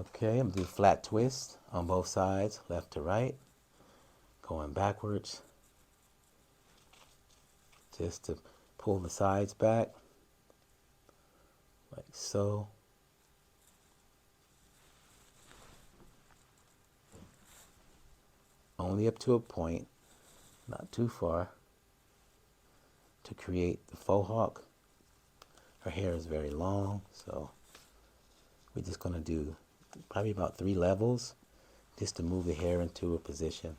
Okay, I'm gonna do flat twist on both sides, left to right, going backwards, just to pull the sides back, like so. Only up to a point, not too far, to create the faux hawk. Her hair is very long, so we're just gonna do probably about 3 levels just to move the hair into a position.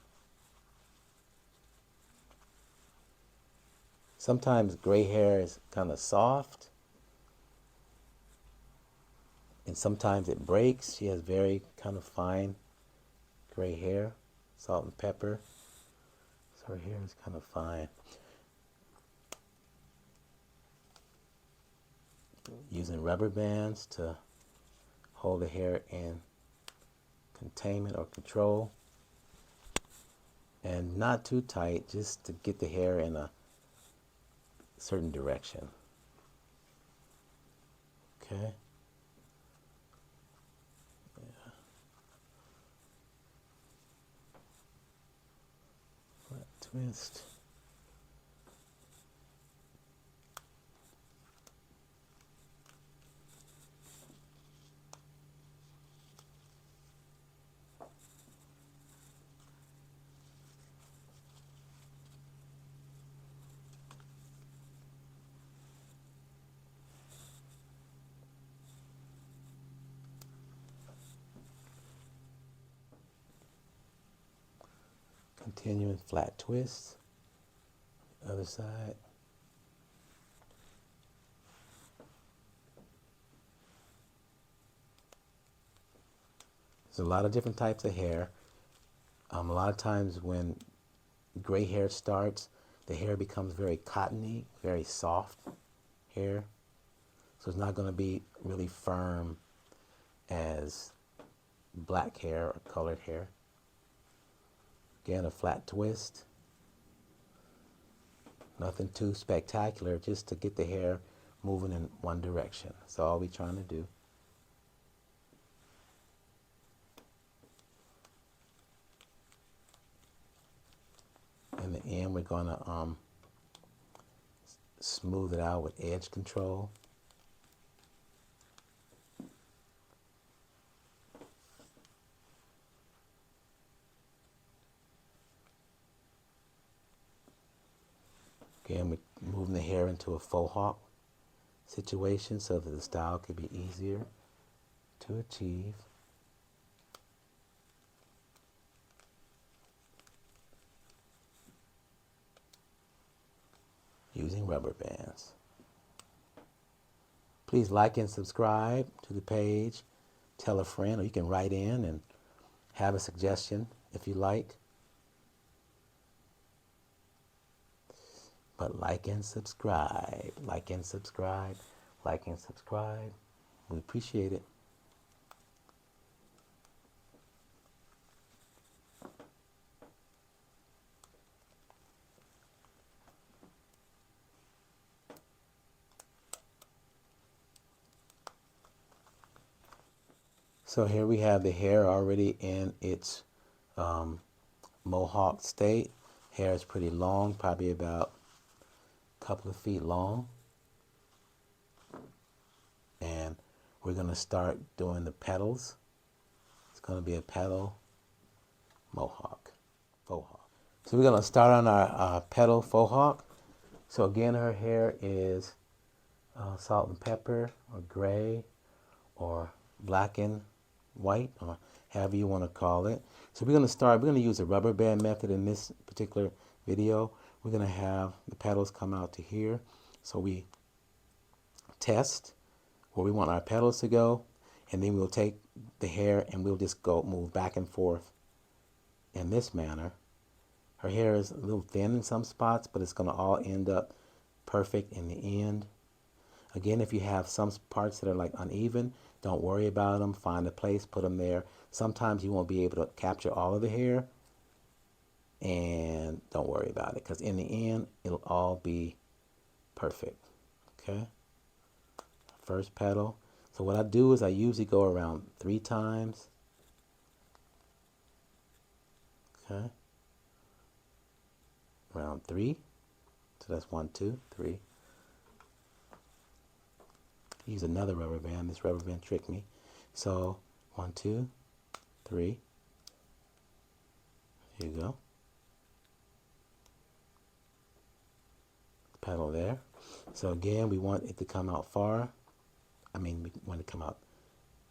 Sometimes gray hair is kind of soft, and sometimes it breaks. She has very kind of fine gray hair, salt and pepper, so her hair is kind of fine. Using rubber bands to hold the hair in containment or control, and not too tight, just to get the hair in a certain direction. Okay. Yeah. Flat twist. Continuing flat twist. Other side. There's a lot of different types of hair. A lot of times when gray hair starts, the hair becomes very cottony, very soft hair. So it's not going to be really firm as black hair or colored hair. Again, a flat twist. Nothing too spectacular, just to get the hair moving in one direction. That's all we're trying to do. In the end, we're going to smooth it out with edge control. Again, we're moving the hair into a faux hawk situation so that the style could be easier to achieve. Using rubber bands. Please like and subscribe to the page. Tell a friend, or you can write in and have a suggestion if you like. But like and subscribe, like and subscribe, like and subscribe. We appreciate it. So here we have the hair already in its mohawk state. Hair is pretty long, probably about a couple of feet long. And we're going to start doing the petals. It's going to be a petal mohawk, faux hawk. So we're going to start on our petal faux hawk. So again, her hair is salt and pepper, or gray, or black and white, or however you want to call it. So we're going to use a rubber band method in this particular video. We're going to have the petals come out to here. So we test where we want our petals to go, and then we'll take the hair and we'll just move back and forth in this manner. Her hair is a little thin in some spots, but it's going to all end up perfect in the end. Again, if you have some parts that are like uneven, don't worry about them. Find a place, put them there. Sometimes you won't be able to capture all of the hair, and don't worry about it, because in the end, it'll all be perfect. Okay? First petal. So what I do is I usually go around 3 times. Okay. Round 3. So that's 1, 2, 3. Use another rubber band. This rubber band tricked me. So 1, 2, 3. Here you go. Petal there. So again, we want it to come out far. I mean, we want it to come out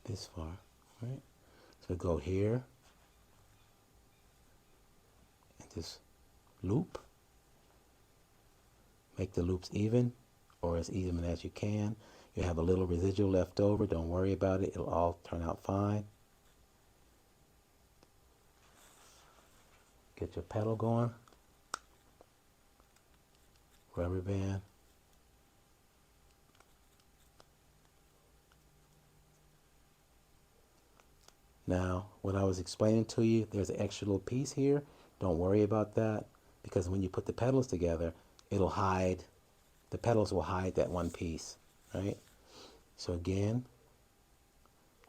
this far, right? So go here and just loop. Make the loops even, or as even as you can. You have a little residual left over. Don't worry about it. It'll all turn out fine. Get your petal going. Rubber band. Now, what I was explaining to you, there's an extra little piece here. Don't worry about that, because when you put the petals together, it'll hide, the petals will hide that one piece, right? So again,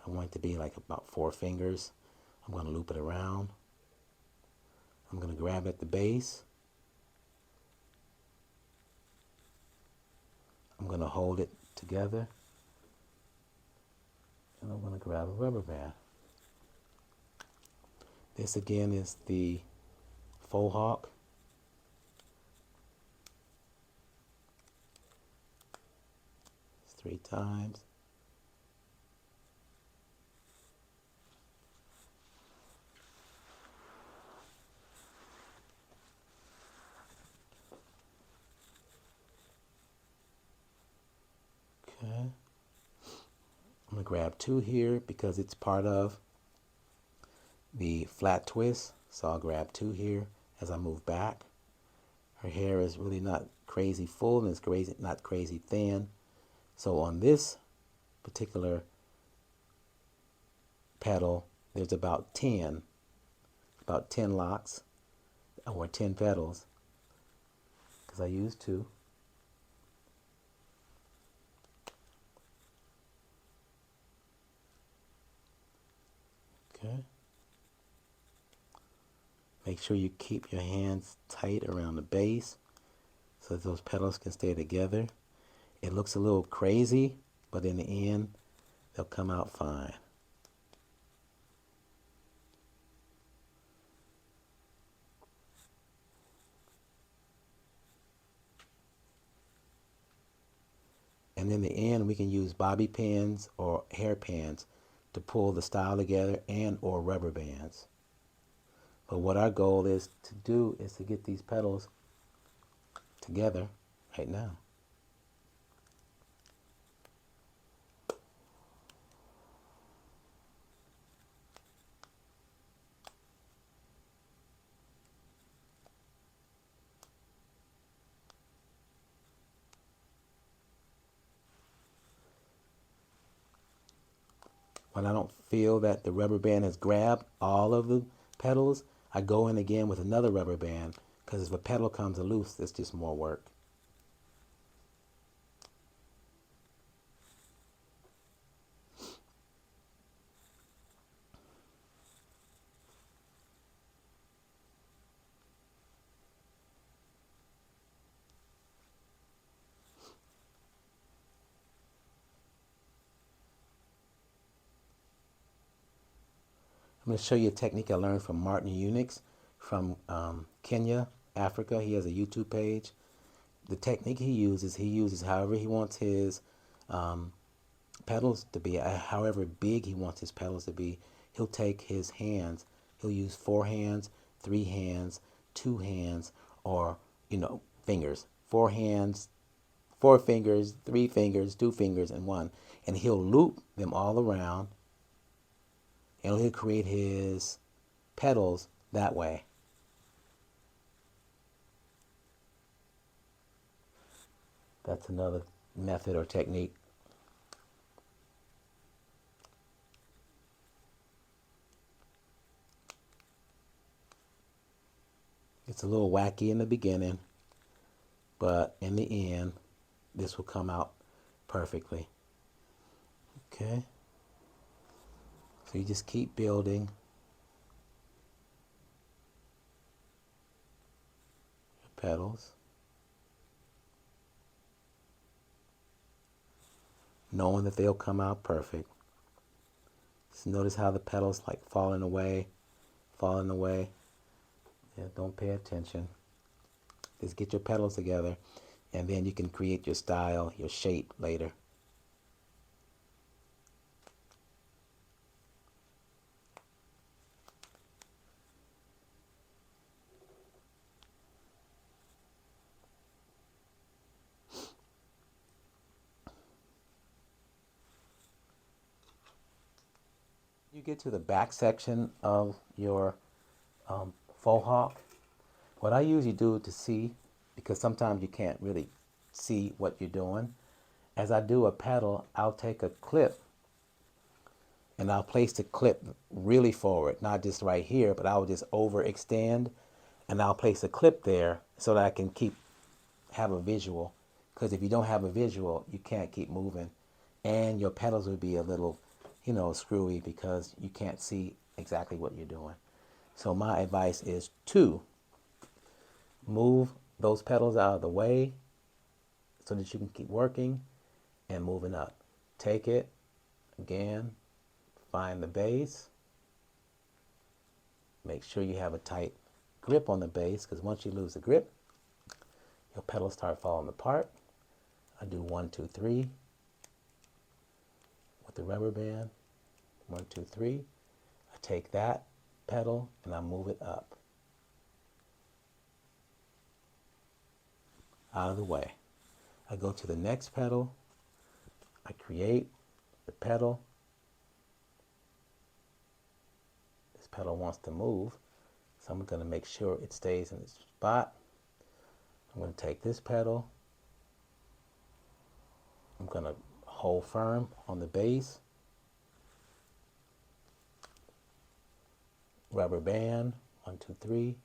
I want it to be like about 4 fingers. I'm going to loop it around. I'm going to grab at the base. I'm going to hold it together. And I'm going to grab a rubber band. This again is the Faux Hawk. It's 3 times. Okay. I'm going to grab 2 here because it's part of the flat twist. So I'll grab 2 here as I move back. Her hair is really not crazy full and it's crazy, not crazy thin. So on this particular petal, there's about 10 locks or 10 petals because I used 2. Okay. Make sure you keep your hands tight around the base so that those petals can stay together. It looks a little crazy, but in the end, they'll come out fine. And in the end, we can use bobby pins or hair pins to pull the style together, and or rubber bands. But what our goal is to do is to get these petals together right now. When I don't feel that the rubber band has grabbed all of the petals, I go in again with another rubber band, because if a petal comes loose, it's just more work. I'm going to show you a technique I learned from Martin Unix from Kenya, Africa. He has a YouTube page. The technique he uses however he wants his petals to be, however big he wants his petals to be. He'll take his hands, he'll use 4 hands, 3 hands, 2 hands, or, fingers. 4 hands, 4 fingers, 3 fingers, 2 fingers, and 1. And he'll loop them all around, and he'll create his petals that way. That's another method or technique. It's a little wacky in the beginning, but in the end, this will come out perfectly. Okay, so you just keep building your petals, knowing that they'll come out perfect. Just notice how the petals like falling away, falling away. Yeah, don't pay attention. Just get your petals together, and then you can create your style, your shape later. You get to the back section of your faux hawk. What I usually do to see, because sometimes you can't really see what you're doing, as I do a petal, I'll take a clip and I'll place the clip really forward, not just right here, but I'll just overextend and I'll place a clip there so that I can have a visual. Because if you don't have a visual, you can't keep moving. And your petals would be a little, screwy because you can't see exactly what you're doing. So my advice is to move those petals out of the way so that you can keep working and moving up. Take it, again, find the base. Make sure you have a tight grip on the base, because once you lose the grip, your petals start falling apart. I do 1, 2, 3 with the rubber band. 1, 2, 3. I take that petal and I move it up out of the way. I go to the next petal. I create the petal. This petal wants to move, so I'm going to make sure it stays in its spot. I'm going to take this petal. I'm going to hold firm on the base. Rubber band, 1, 2, 3.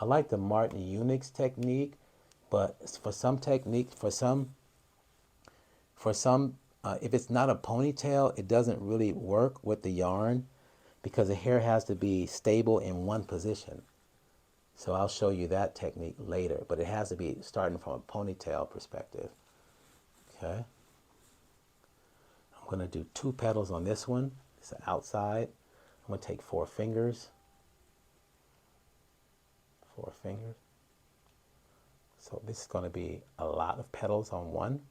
I like the Martin Unix technique, but for some technique, if it's not a ponytail, it doesn't really work with the yarn because the hair has to be stable in one position. So I'll show you that technique later, but it has to be starting from a ponytail perspective. Okay. I'm going to do 2 petals on this one. It's the outside. I'm going to take 4 fingers. 4 fingers. So this is going to be a lot of petals on one.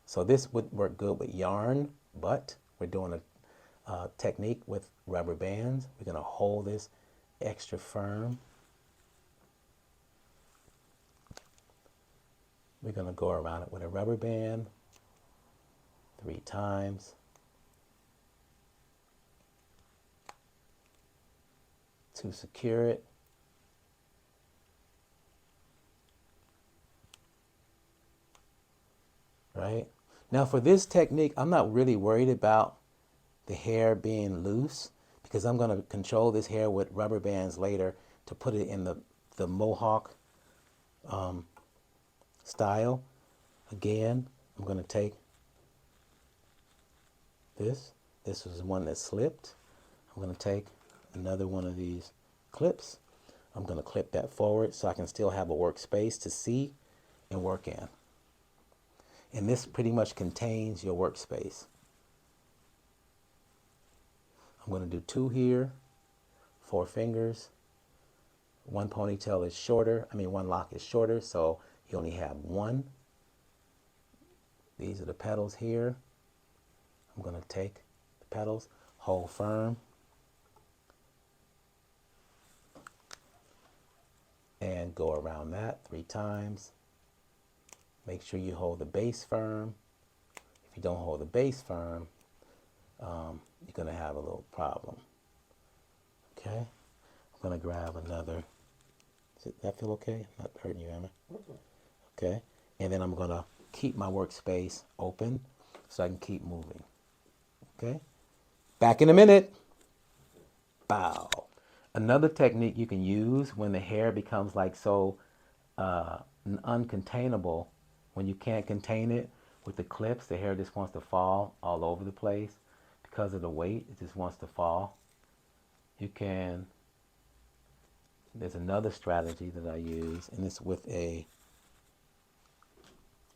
So this would work good with yarn, but we're doing a technique with rubber bands. We're going to hold this extra firm. We're going to go around it with a rubber band 3 times. To secure it. Right? Now for this technique, I'm not really worried about the hair being loose because I'm going to control this hair with rubber bands later to put it in the mohawk style. Again, I'm going to take this. This was one that slipped. I'm going to take another one of these clips. I'm going to clip that forward so I can still have a workspace to see and work in. And this pretty much contains your workspace. I'm going to do 2 here, 4 fingers. One ponytail is shorter, one lock is shorter, so you only have 1. These are the petals here. I'm going to take the petals, hold firm, and go around that 3 times. Make sure you hold the base firm. If you don't hold the base firm, you're going to have a little problem. Okay? I'm going to grab another. Does that feel okay? Not hurting you, Emma? Okay? And then I'm going to keep my workspace open so I can keep moving. Okay? Back in a minute. Bow. Another technique you can use when the hair becomes like so uncontainable when you can't contain it with the clips, the hair just wants to fall all over the place because of the weight. It just wants to fall. You can, there's another strategy that I use, and it's with a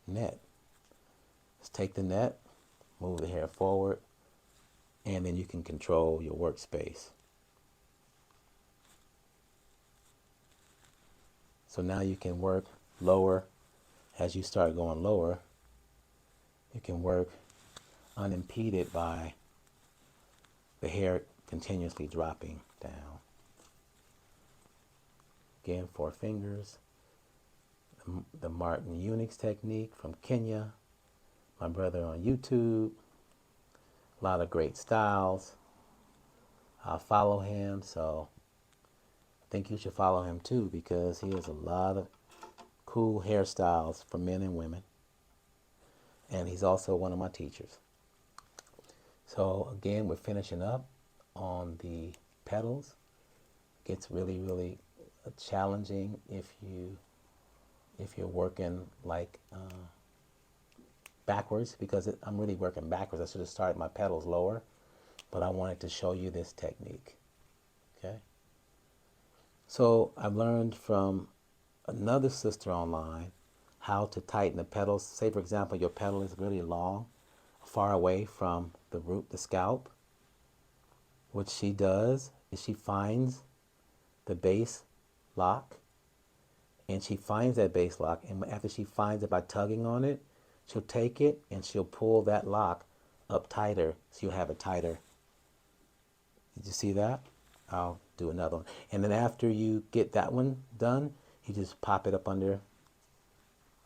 net. Just take the net, move the hair forward, and then you can control your workspace. So now you can work lower. As you start going lower, you can work unimpeded by the hair continuously dropping down. Again, 4 fingers. The Martin Unix technique from Kenya. My brother on YouTube. A lot of great styles. I follow him, so I think you should follow him too, because he has a lot of cool hairstyles for men and women. And he's also one of my teachers. So again, we're finishing up on the petals. It gets really, really challenging if you're working like backwards, because I'm really working backwards. I should have started my petals lower, but I wanted to show you this technique. Okay. So I've learned from another sister online how to tighten the petals. Say, for example, your petal is really long, far away from the root, the scalp. What she does is she finds the base lock, and she finds that base lock, and after she finds it by tugging on it, she'll take it and she'll pull that lock up tighter, so you'll have it tighter. Did you see that? I'll do another one. And then after you get that one done, you just pop it up under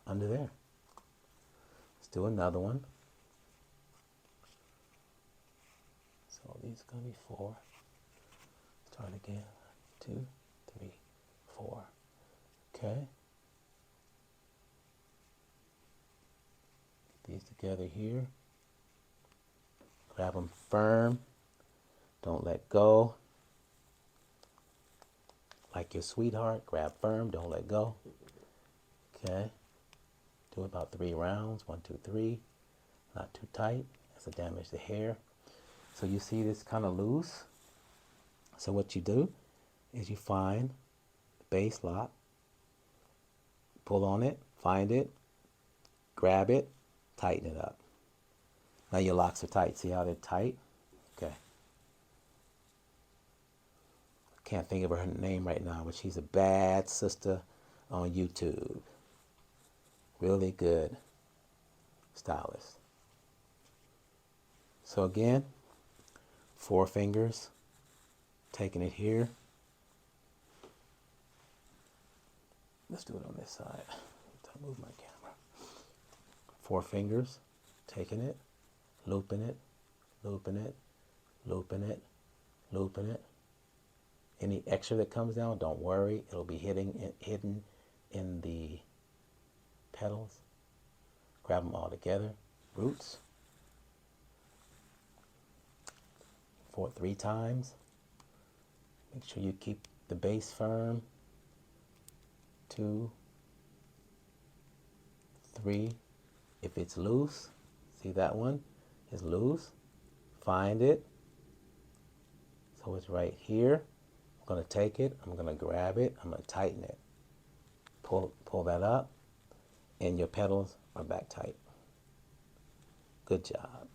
there. Let's do another one. So these are going to be 4. Start again. 2, 3, 4. Okay. Get these together here. Grab them firm. Don't let go. Like your sweetheart, grab firm, don't let go. Okay. Do about 3 rounds. 1, 2, 3. Not too tight. That's to damage the hair. So you see this kind of loose. So what you do is you find the base lock, pull on it, find it, grab it, tighten it up. Now your locks are tight. See how they're tight? Okay. Can't think of her name right now, but she's a bad sister on YouTube. Really good stylist. So again, 4 fingers, taking it here. Let's do it on this side. Don't move my camera. 4 fingers, taking it, looping it, looping it, looping it, looping it. Any extra that comes down, don't worry. It'll be hidden in the petals. Grab them all together. Roots. 3 times. Make sure you keep the base firm. 2, 3. If it's loose, see that one is loose. Find it. So it's right here. I'm going to take it, I'm going to grab it, I'm going to tighten it. Pull that up, and your petals are back tight. Good job.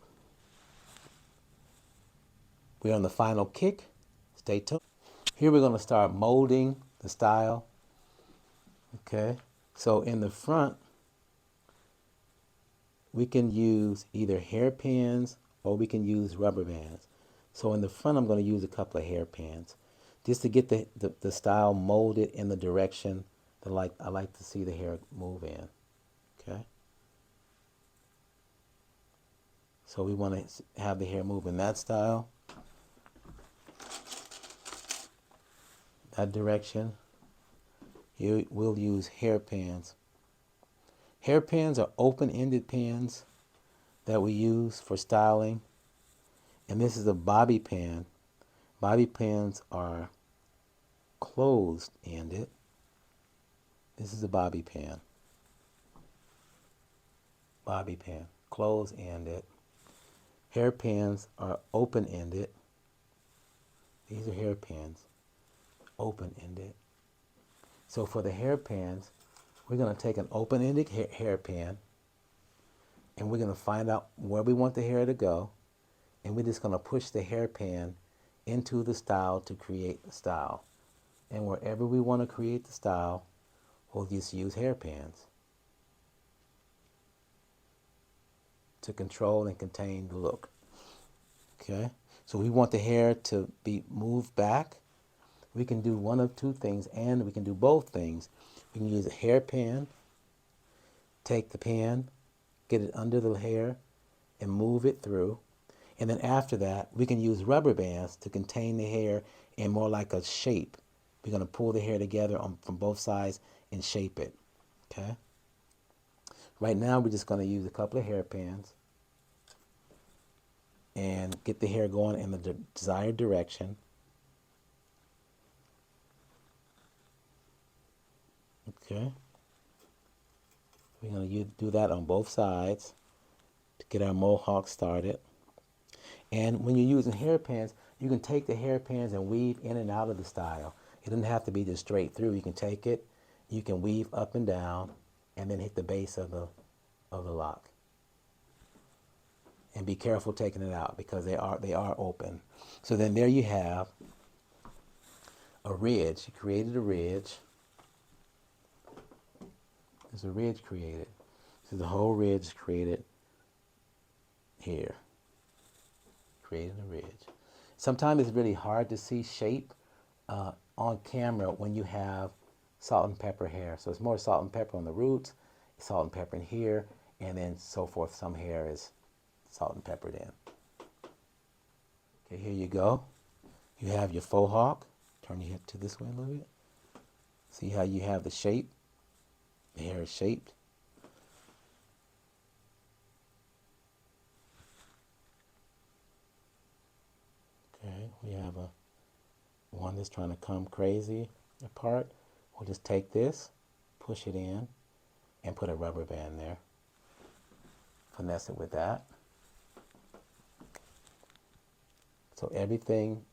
We're on the final kick. Stay tuned. Here we're going to start molding the style. Okay, so in the front, we can use either hairpins or we can use rubber bands. So in the front, I'm going to use a couple of hairpins, just to get the style molded in the direction that I like to see the hair move in. Okay. So we want to have the hair move in that style, that direction. We'll use hairpins. Hairpins are open-ended pins that we use for styling. And this is a bobby pin. Bobby pins are closed-ended. This is a bobby pin. bobby pin, close-ended. Hairpins are open-ended. These are hairpins, open-ended. So for the hairpins, we're going to take an open-ended hairpin, and we're going to find out where we want the hair to go, and we're just going to push the hairpin into the style to create the style. And wherever we want to create the style, we'll just use hairpins to control and contain the look. Okay, so we want the hair to be moved back. We can do one of two things, and we can do both things. We can use a hairpin, take the pin, get it under the hair, and move it through. And then after that, we can use rubber bands to contain the hair in more like a shape. We're going to pull the hair together from both sides and shape it. Okay. Right now, we're just going to use a couple of hairpins and get the hair going in the desired direction. Okay. We're going to do that on both sides to get our mohawk started. And when you're using hairpins, you can take the hairpins and weave in and out of the style. It doesn't have to be just straight through. You can take it, you can weave up and down, and then hit the base of the lock. And be careful taking it out because they are open. So then there you have a ridge. You created a ridge. There's a ridge created. So the whole ridge is created here. Creating a ridge. Sometimes it's really hard to see shape on camera when you have salt and pepper hair. So it's more salt and pepper on the roots, salt and pepper in here, and then so forth. Some hair is salt and peppered in. Okay, here you go. You have your faux hawk. Turn your head to this way a little bit. See how you have the shape? The hair is shaped. Okay, we have one that's trying to come crazy apart. We'll just take this, push it in, and put a rubber band there. Finesse it with that. So everything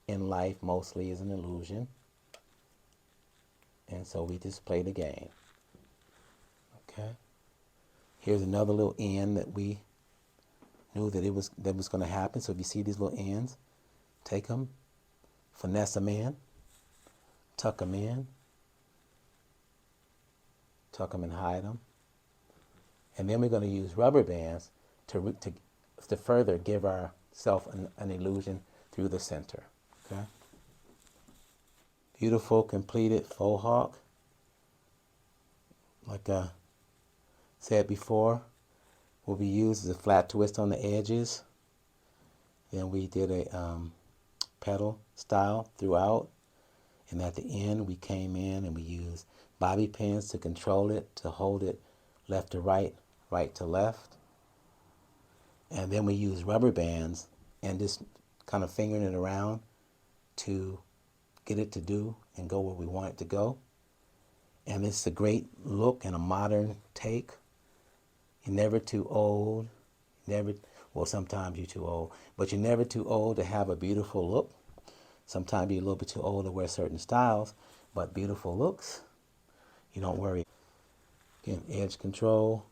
in life mostly is an illusion. And so we just play the game. Okay. Here's another little end that we knew that was going to happen. So if you see these little ends, take them, finesse them in, tuck them in, tuck them and hide them. And then we're going to use rubber bands to further give ourselves an illusion through the center. Okay. Beautiful completed faux hawk. Like I said before, will be used as a flat twist on the edges. Then we did a petal style throughout. And at the end, we came in and we used bobby pins to control it, to hold it left to right, right to left. And then we used rubber bands and just kind of fingering it around to get it to do and go where we want it to go. And it's a great look and a modern take. You're never too old. Well, sometimes you're too old, but you're never too old to have a beautiful look. Sometimes you're a little bit too old to wear certain styles, but beautiful looks, you don't worry. Again, edge control.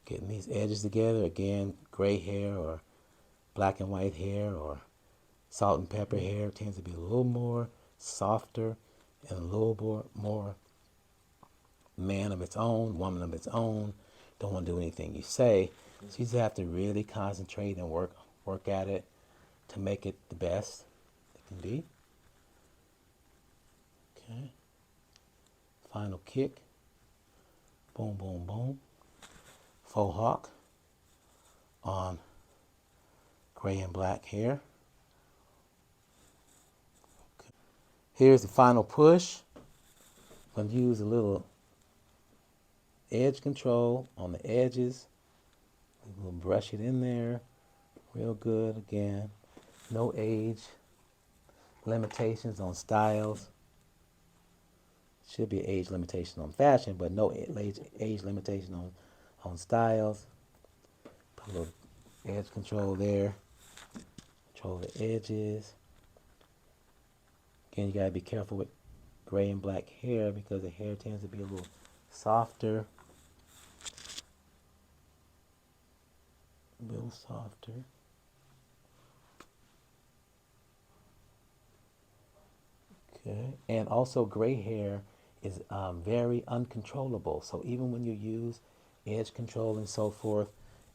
Getting these edges together. Again, gray hair or black and white hair or salt and pepper hair tends to be a little more softer and a little more man of its own, woman of its own. Don't want to do anything you say. So you just have to really concentrate and work at it to make it the best it can be. Okay. Final kick. Boom, boom, boom. Faux hawk on gray and black hair. Okay. Here's the final push. I'm going to use a little edge control on the edges. We'll brush it in there real good. Again, no age limitations on styles. Should be age limitation on fashion, but no age limitation on styles. Put a little edge control there. Control the edges. Again, you gotta be careful with gray and black hair because the hair tends to be a little softer. A little softer. Okay, and also gray hair is very uncontrollable. So even when you use edge control and so forth,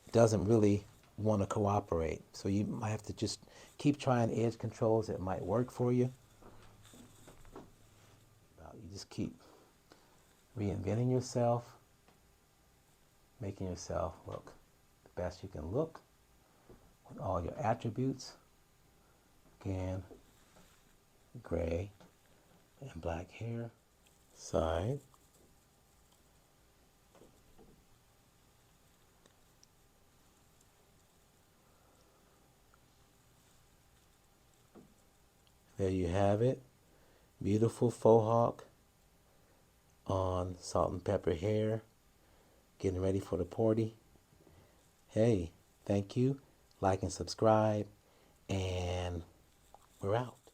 it doesn't really want to cooperate. So you might have to just keep trying edge controls. It might work for you. You just keep reinventing yourself, making yourself look the best you can look with all your attributes. Again, gray and black hair. Side. There you have it. Beautiful faux hawk on salt and pepper hair. Getting ready for the party. Hey, thank you. Like and subscribe. And we're out.